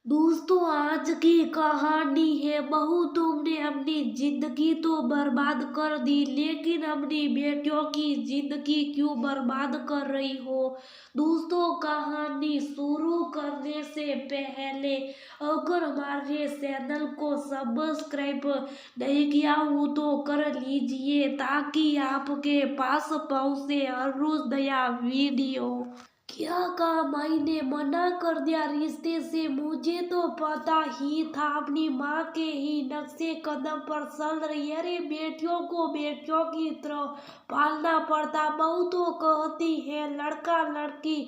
दोस्तों, आज की कहानी है बहू तुमने अपनी जिंदगी तो बर्बाद कर दी, लेकिन अपनी बेटियों की जिंदगी क्यों बर्बाद कर रही हो। दोस्तों, कहानी शुरू करने से पहले अगर हमारे चैनल को सब्सक्राइब नहीं किया हो तो कर लीजिए, ताकि आपके पास पहुंचे हर रोज नया वीडियो। क्या कहा, माई मना कर दिया रिश्ते से? मुझे तो पता ही था अपनी माँ के ही नक्शे कदम पर चल रही है। अरे, बेटियों को बेटियों की तरह पालना पड़ता। बहू तो कहती है लड़का लड़की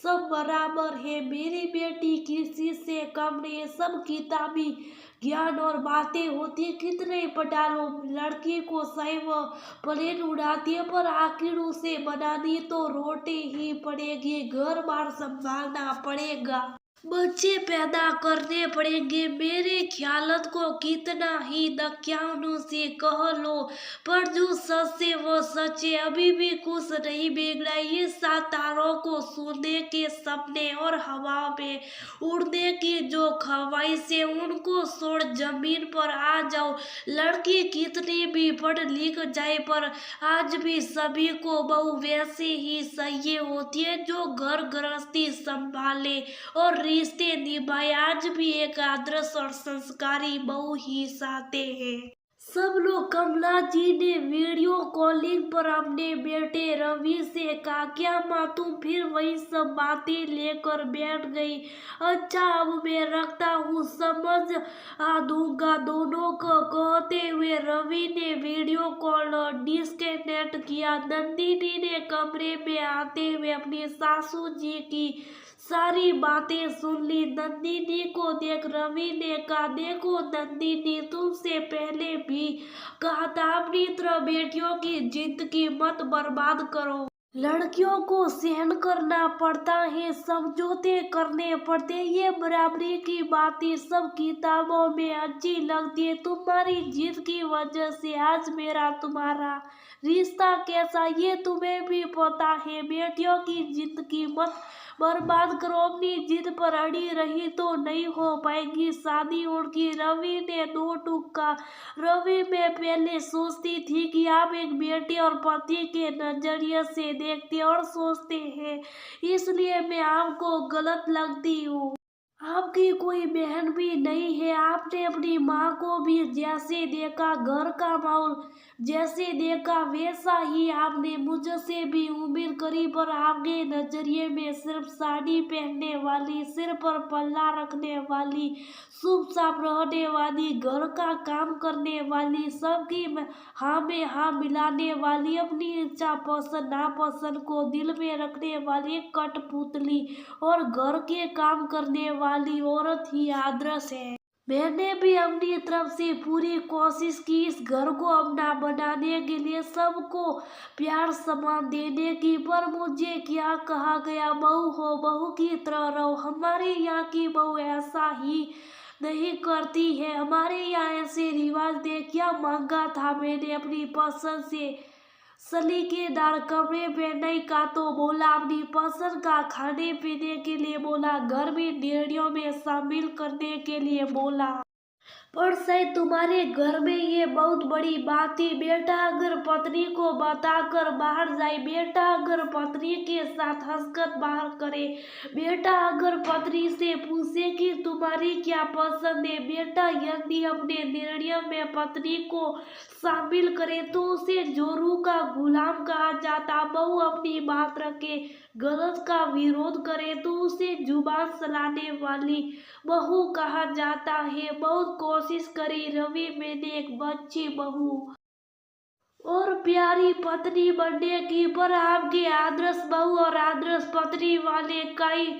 सब बराबर है। मेरी बेटी किसी से कम नहीं है, सब किताबी ज्ञान और बातें होती है। कितने पढ़ा लो, लड़की को सही व प्लेन उड़ाती है, पर आखिर उसे बनानी तो रोटी ही पड़ेगी, घर बार संभालना पड़ेगा, बच्चे पैदा करने पड़ेंगे। मेरे ख्यालत को कितना ही दकियानों से कह लो, पर जो सच है वो सच है। अभी भी कुछ नहीं बिगड़ा। ये सितारों को सोने के सपने और हवा में उड़ने की जो ख्वाहिश है, उनको छोड़ जमीन पर आ जाओ। लड़की कितनी भी पढ़ लिख जाए, पर आज भी सभी को बहू वैसी ही चाहिए होती है, जो घर गृहस्थी संभाले और रिश्ते निभाए। आज भी एक आदर्श और संस्कारी बहू ही चाहते हैं सब लोग। कमला जी ने वीडियो कॉलिंग पर अपने बेटे रवि से कहा, क्या माँ तुम फिर वही सब बातें लेकर बैठ गई? अच्छा, अब मैं रखता हूँ, समझ आ दूंगा। दोनों को कहते हुए रवि ने वीडियो कॉल डिस्कनेक्ट किया। नंदिनी ने कमरे में आते हुए अपनी सासू जी की सारी बातें सुन ली। नंदिनी को देख रवि ने कहा, देखो नंदिनी, तुमसे पहले भी कहा था अपनी तरह बेटियों की जिंदगी मत बर्बाद करो। लड़कियों को सहन करना पड़ता है, समझौते करने पड़ते हैं। ये बराबरी की बातें सब किताबों में अच्छी लगती है। तुम्हारी जिद की वजह से आज मेरा तुम्हारा रिश्ता कैसा, ये तुम्हें भी पता है। बेटियों की जिंदगी मत बर्बाद करो। अपनी जिद पर अड़ी रही तो नहीं हो पाएगी शादी उनकी। रवि ने दो टूका। रवि, मैं पहले सोचती थी कि आप एक बेटी और पति के नजरिए से देखते और सोचते हैं, इसलिए मैं आपको गलत लगती हूँ। आपकी कोई बहन भी नहीं है। आपने अपनी माँ को भी जैसे देखा, घर का माहौल जैसे देखा, वैसा ही आपने मुझसे भी उम्मीद करी, पर आपके नजरिए में सिर्फ साड़ी पहनने वाली, सिर पर पल्ला रखने वाली, शुभ साफ रहने वाली, घर का काम करने वाली, सबकी हाँ में हाँ मिलाने वाली, अपनी इच्छा पसंद नापसंद को दिल में रखने वाली कठपुतली और घर के काम करने वाली औरत ही आदर्श है। मैंने भी अपनी तरफ से पूरी कोशिश की इस घर को अपना बनाने के लिए, सबको प्यार सम्मान देने की, पर मुझे क्या कहा गया, बहू हो बहू की तरह रहो। हमारे यहाँ की बहू ऐसा ही नहीं करती है। हमारे यहाँ ऐसे रिवाज थे, क्या मांगा था मैंने अपनी पसंद से सलीकेदार कपड़े पहनने का तो बोला, अपनी पसंद का खाने पीने के लिए बोला, घर में निर्णयों में शामिल करने के लिए बोला, पर शायद तुम्हारे घर में ये बहुत बड़ी बात थी। बेटा अगर पत्नी को बताकर बाहर जाए, बेटा अगर पत्नी के साथ हंसकर बाहर करे, बेटा अगर पत्नी से पूछे कि तुम्हारी क्या पसंद है, बेटा यदि अपने निर्णय में पत्नी को शामिल करे तो उसे जोरू का गुलाम कहा जाता। बहू अपनी बात रखे, गलत का विरोध करे तो उसे जुबान चलाने वाली बहू कहा जाता है। बहुत कोशिश करी रवि, मैंने एक अच्छी बहू और प्यारी पत्नी बनने की, पर आपके आदर्श बहू और आदर्श पत्नी वाले कई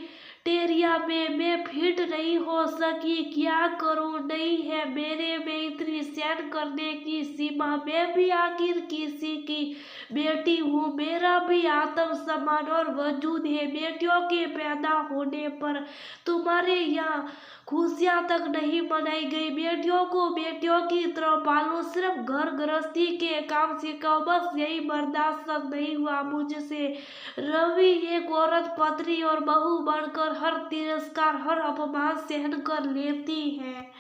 टेरिया में मैं फिट नहीं हो सकी। क्या करूं, नहीं है मेरे में इतनी सहन करने की सीमा। मैं भी आखिर किसी की बेटी हूँ, मेरा भी आत्म सम्मान और वजूद है। बेटियों के पैदा होने पर तुम्हारे यहाँ खुशियां तक नहीं मनाई गई। बेटियों को बेटियों की तरह पालो, सिर्फ घर गृहस्थी के काम सिखाओ, बस यही बर्दाश्त नहीं हुआ मुझसे। रवि एक औरत, पत्नी और बहू बनकर हर तिरस्कार, हर अपमान सहन कर लेती है,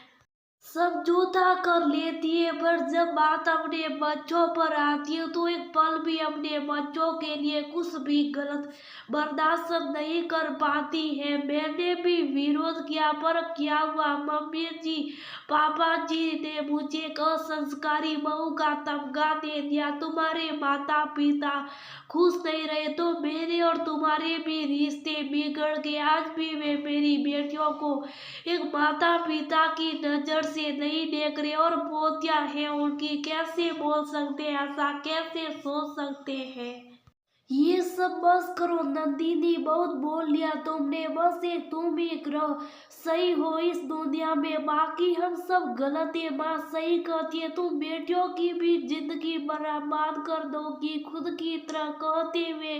समझौता कर लेती है, पर जब बात अपने बच्चों पर आती है तो एक पल भी अपने बच्चों के लिए कुछ भी गलत बर्दाश्त नहीं कर पाती है। मैंने भी विरोध किया, पर क्या हुआ, मम्मी जी पापा जी ने मुझे एक असंस्कारी बहू का तमगा दे दिया। तुम्हारे माता पिता खुश नहीं रहे तो मेरे और तुम्हारे भी रिश्ते बिगड़ गए। आज भी वे मेरी बेटियों को एक माता पिता की नजर से नहीं देख रहे और पोतियां हैं उनकी, कैसे बोल सकते हैं, ऐसा कैसे सोच सकते हैं। ये सब बस करो नंदिनी, बहुत बोल लिया तुमने, बस एक तुम ही रहो सही हो इस दुनिया में, बाकी हम सब गलत है। माँ सही कहती है, तुम बेटियों की भी जिंदगी बर्बाद कर दोगी खुद की तरह। कहते हुए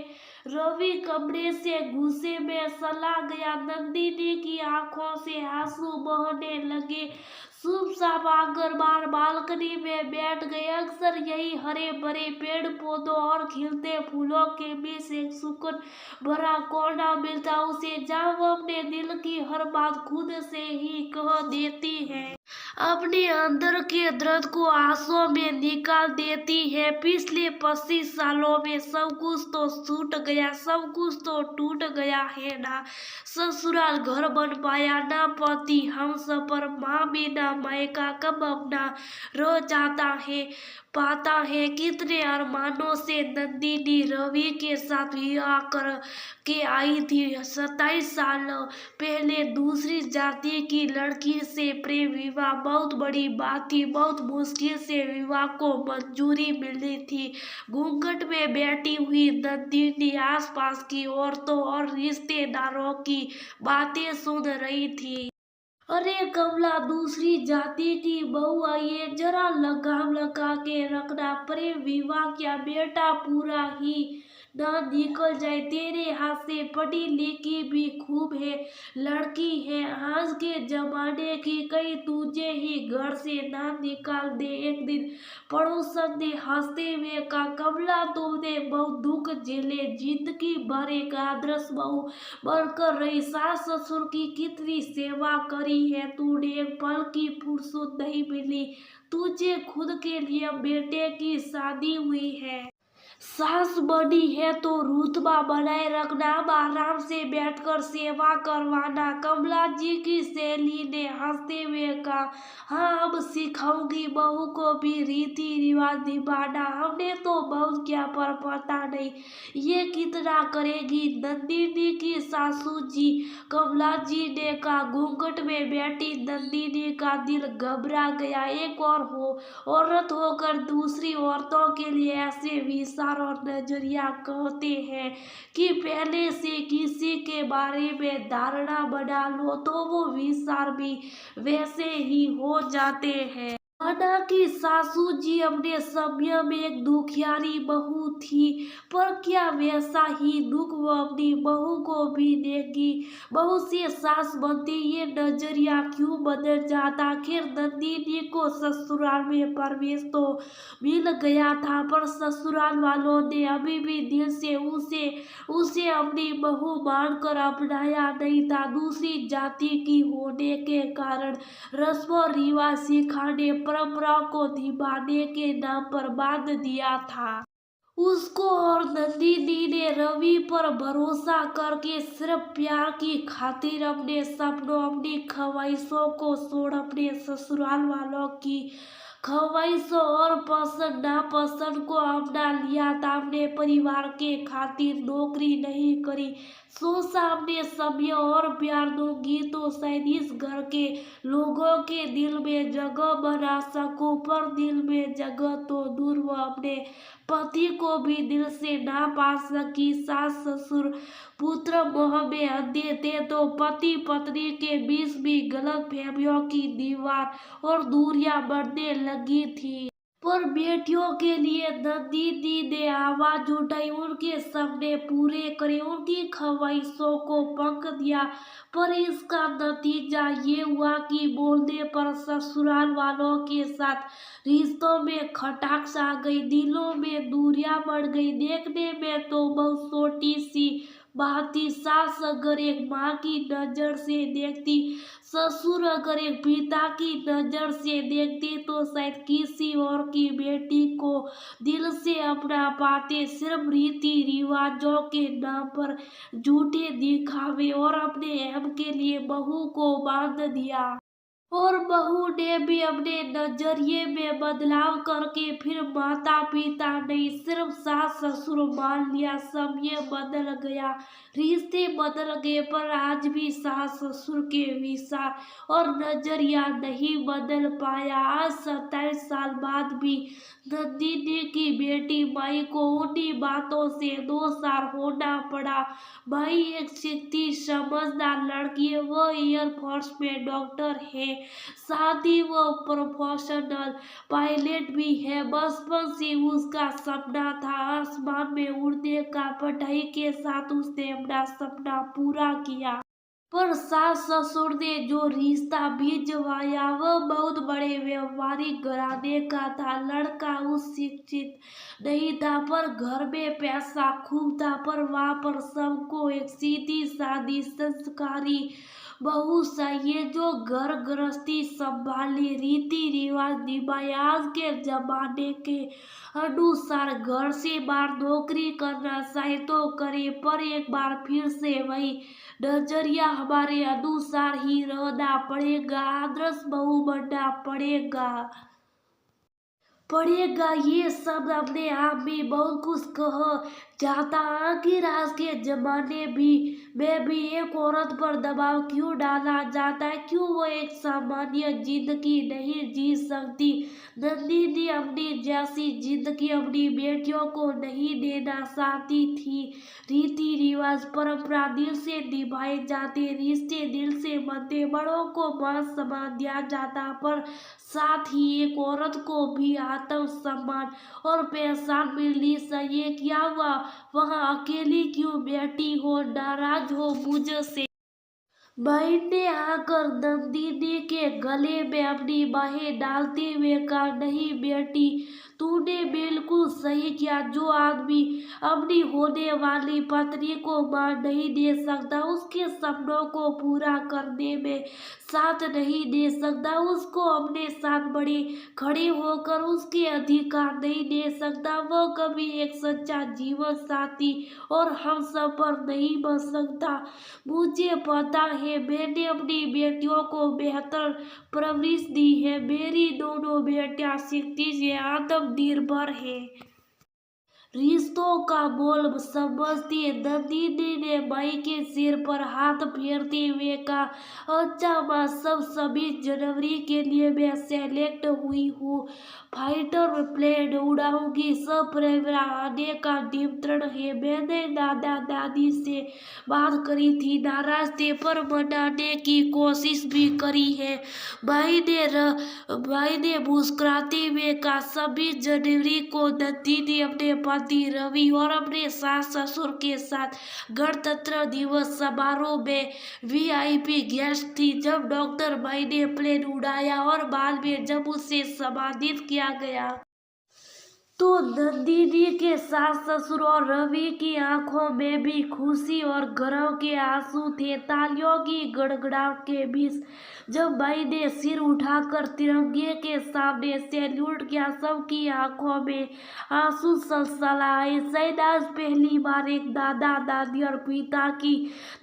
रवि कमरे से गुस्से में चला गया। नंदिनी की आंखों से आंसू बहने लगे। शुभ शाम आकर बार बालकनी में बैठ गए। अक्सर यही हरे भरे पेड़ पौधों और खिलते फूलों के बीच एक सुकून भरा कोना मिलता उसे, जहाँ वो अपने दिल की हर बात खुद से ही कह देती है, अपने अंदर के दर्द को आंसुओं में निकाल देती है। पिछले 25 सालों में सब कुछ तो छूट गया, सब कुछ तो टूट गया है ना। ससुराल घर बन पाया, ना पति हम सफर, माँ भी ना मायका कब अपना रह जाता है। पाता है कितने अरमानों से नंदिनी रवि के साथ विवाह कर के आई थी। 27 साल पहले दूसरी जाति की लड़की से प्रेम विवाह बहुत बड़ी बात थी, बहुत मुश्किल से विवाह को मंजूरी मिली थी। घूंघट में बैठी हुई नंदिनी आसपास की औरतों और रिश्तेदारों की बातें सुन रही थी। अरे कमला, दूसरी जाति की बहू आई है, जरा लगाम लगा के रखना। प्रेम विवाह क्या बेटा पूरा ही ना निकल जाए तेरे हाथ से। पढ़ी लिखी भी खूब है लड़की है, आज के जमाने की, कहीं तुझे ही घर से ना निकाल दे एक दिन। पड़ोसन ने हंसते हुए कहा, कमला तुमने बहुत दुख झेले, जिंदगी भर एक आदर्श बहू बनकर रही, सास ससुर की कितनी सेवा करी है तूने, एक पल की फुर्सत नहीं मिली तुझे खुद के लिए। बेटे की शादी हुई है, सास बनी है तो रुतबा बनाए रखना, अब आराम से बैठकर सेवा करवाना। कमला जी की सहेली ने हंसते हुए कहा, हाँ अब सिखाऊंगी बहू को भी रीति रिवाज निभाना। हमने तो बहुत किया पर पता नहीं ये कितना करेगी नंदिनी की सासू जी, कमला जी ने कहा। घूंघट में बैठी नंदिनी का दिल घबरा गया। एक और औरत होकर दूसरी औरतों के लिए ऐसे विचार और नजरिया कहते हैं कि पहले से किसी के बारे में धारणा बना लो तो वो विचार भी वैसे ही हो जाते हैं। माना कि सासू जी अपने समय में एक दुखियारी बहू थी, पर क्या वैसा ही दुख वो अपनी बहू को भी देगी। बहू से सास बनती ये नजरिया क्यों बदल जाता। आखिर नंदिनी को ससुराल में प्रवेश तो मिल गया था, पर ससुराल वालों ने अभी भी दिल से उसे अपनी बहू मानकर अपनाया नहीं था। दूसरी जाति की होने के कारण रस्म रिवाज सिखाने, परंपरा को निभाने के नाम पर बांध दिया था उसको। और नंदिनी ने रवि पर भरोसा करके सिर्फ प्यार की खातिर अपने सपनों, अपनी ख्वाहिशों को छोड़ अपने ससुराल वालों की ख्वाहिशों और पसंद नापसंद को अपना लिया था। अपने परिवार के खातिर नौकरी नहीं करी, सोचा अपने समय और प्यार दूंगी तो शायद इस घर के लोगों के दिल में जगह बना सकूं, पर दिल में जगह तो दूर, वो अपने पति को भी दिल से ना पा सकी। सास ससुर पुत्र मोह में अंधे थे तो पति पत्नी के बीच भी गलत फहमियों की दीवार और दूरियां बढ़ने लगी थी। पर बेटियों के लिए नंदिनी ने आवाज उठाई, उनके सपने पूरे करे, उनकी ख्वाहिशों को पंख दिया। पर इसका नतीजा ये हुआ कि बोलने पर ससुराल वालों के साथ रिश्तों में खटास आ गई, दिलों में दूरियां बढ़ गई। देखने में तो बहुत छोटी सी बात थी। सास अगर एक माँ की नजर से देखती, ससुर अगर एक पिता की नजर से देखते, तो शायद किसी और की बेटी को दिल से अपना पाते। सिर्फ रीति रिवाजों के नाम पर झूठे दिखावे और अपने अहम के लिए बहू को बांध दिया। और बहू ने भी अपने नजरिए में बदलाव करके फिर माता पिता नहीं, सिर्फ सास ससुर मान लिया। समय बदल गया, रिश्ते बदल गए, पर आज भी सास ससुर के विचार और नजरिया नहीं बदल पाया। आज 27 साल बाद भी नंदिनी की बेटी माई को उन्हीं बातों से 2 साल होना पड़ा। माई एक शिक्षित समझदार लड़की है, वो एयरफोर्स में डॉक्टर है, साथ ही वो प्रोफेशनल पायलट भी है। बचपन से उसका सपना था आसमान में उड़ने का। पढ़ाई के साथ उसने अपना सपना पूरा किया। पर सास ससुर ने जो रिश्ता भिजवाया वह बहुत बड़े व्यावहारिक घराने का था। लड़का उस शिक्षित नहीं था, पर घर में पैसा खूब था। पर वहाँ पर सबको एक सीधी सादी संस्कारी बहू चाहिए, जो घर गृहस्थी संभाले, रीति रिवाज निभाए। आज के जमाने के अनुसार घर से बाहर नौकरी करना चाहे तो करे, पर एक बार फिर से वही नजरिया हमारे अनुसार ही रहना पड़ेगा, आदर्श बहू बनना पड़ेगा। ये सब अपने आप में बहुत कुछ कह जाता। आखिर आज के जमाने में भी एक औरत पर दबाव क्यों डाला जाता है? क्यों वो एक सामान्य जिंदगी नहीं जी सकती? नंदिनी अपनी जैसी जिंदगी अपनी बेटियों को नहीं देना चाहती थी। रीति रिवाज परंपरा दिल से निभाए जाते, रिश्ते दिल से बनते, बड़ों को मान सम्मान दिया जाता, पर साथ ही एक औरत को भी आत्म सम्मान और पहचान मिलनी चाहिए। क्या वहाँ अकेली क्यों बैठी हो, नाराज हो मुझसे? बहन ने आकर नंदिनी के गले में अपनी बाहें डालते हुए कहा, नहीं बेटी, तूने बिल्कुल सही किया। जो आदमी अपनी होने वाली पत्नी को मान नहीं दे सकता, उसके सपनों को पूरा करने में साथ नहीं दे सकता, उसको अपने साथ बड़े खड़े होकर उसके अधिकार नहीं दे सकता, वो कभी एक सच्चा जीवन साथी और हम सब पर नहीं बन सकता। मुझे पता है मैंने अपनी बेटियों को बेहतर परवरिश दी है। मेरी दोनों बेटियां शिक्षित है, आत्मनिर्भर है, रिश्तों का मोल समझती है। नंदिनी ने माई के सिर पर हाथ फेरते हुए कहा, अच्छा माँ, सब 26 जनवरी के लिए मैं सेलेक्ट हुई हूँ, फाइटर प्लेन उड़ाऊंगी, सब परिवार आने का निमंत्रण है। मैंने दादा दादी से बात करी थी, नाराज थे, पर मनाने की कोशिश भी करी है। भाई ने मुस्कुराते हुए कहा, 26 जनवरी को नंदिनी अपने पति रवि और अपने सास ससुर के साथ गणतंत्र दिवस समारोह में वीआईपी गेस्ट थी। जब डॉक्टर भाई ने प्लेन उड़ाया और बाद में जब उसे सम्मानित किया गया, तो नंदिनी के सास ससुर और रवि की आंखों में भी खुशी और गर्व के आंसू थे। तालियों की गड़गड़ाहट के बीच जब भाई ने सिर उठाकर तिरंगे के सामने सैल्यूट किया, सबकी आंखों में आंसू सलसलाए। शायद आज पहली बार एक दादा दादी और पिता की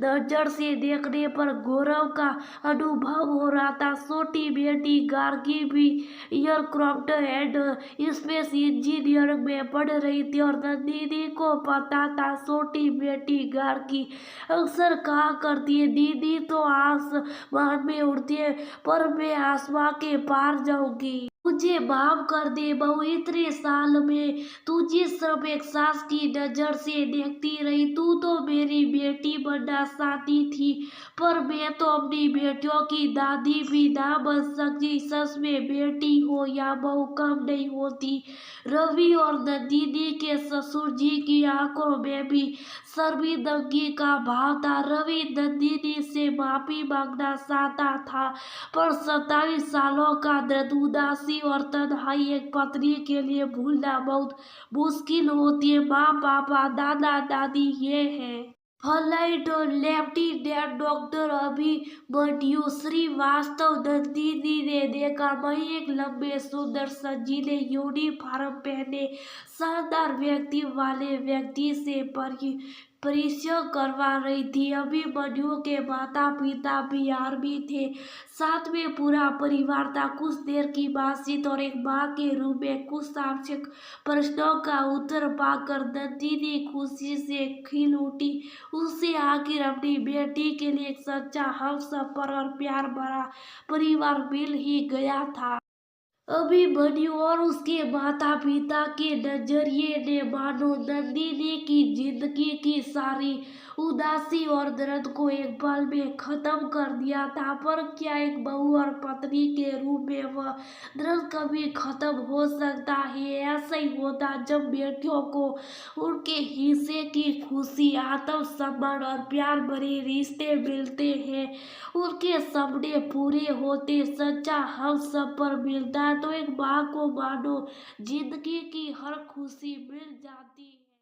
नजर से देखने पर गौरव का अनुभव हो रहा था। छोटी बेटी गार्गी भी एयरक्राफ्ट एंड स्पेस इंजीनियरिंग में पढ़ रही थी और नंदिनी को पता था छोटी बेटी गार्गी अक्सर कहा करती है, दीदी तो आसमान में उड़ती है, पर मैं आसमान के पार जाऊंगी। मुझे माफ कर दे बहू, इतने साल में तुझे सिर्फ एक सास की नजर से देखती रही। तू तो मेरी बेटी बनना चाहती थी, पर मैं तो अपनी बेटियों की दादी भी ना बन सकती। सच में बेटी हो या बहू कम नहीं होती। रवि और नंदिनी के ससुर जी की आंखों में भी शर्मिंदगी का भाव था। रवि नंदिनी से माफी मांगना चाहता था, पर 27 सालों का दर्द, उदासी और तन्हाई एक पत्नी के लिए भूलना बहुत मुश्किल होती है। माँ, पापा, दादा, दादी ये है। फ्लाइट और लेफ्टिनेंट डॉक्टर अभिमन्यु श्रीवास्तव। नंदिनी ने देखा मैं एक लंबे सुंदर संजीले यूनिफॉर्म पहने शानदार व्यक्ति वाले व्यक्ति से परिचय करवा रही थी। अभिमन्यु के माता पिता भी आर्मी थे, साथ में पूरा परिवार था। कुछ देर की बातचीत और एक माँ के रूप में कुछ आवश्यक प्रश्नों का उत्तर पाकर नंदिनी खुशी से खिल उठी। उसे आखिर अपनी बेटी के लिए एक सच्चा हमसफर और प्यार भरा परिवार मिल ही गया था। अभिमन्यु और उसके माता पिता के नजरिए ने मानो नंदिनी की जिंदगी की सारी उदासी और दर्द को एक पल में खत्म कर दिया था। पर क्या एक बहू और पत्नी के रूप में वह दर्द कभी खत्म हो सकता है? ऐसा ही होता जब बेटियों को उनके हिस्से की खुशी, आत्मसम्मान और प्यार भरे रिश्ते मिलते हैं, उनके सपने पूरे होते, सच्चा हम सब पर मिलता है, तो एक माँ को मानो जिंदगी की हर खुशी मिल जाती है।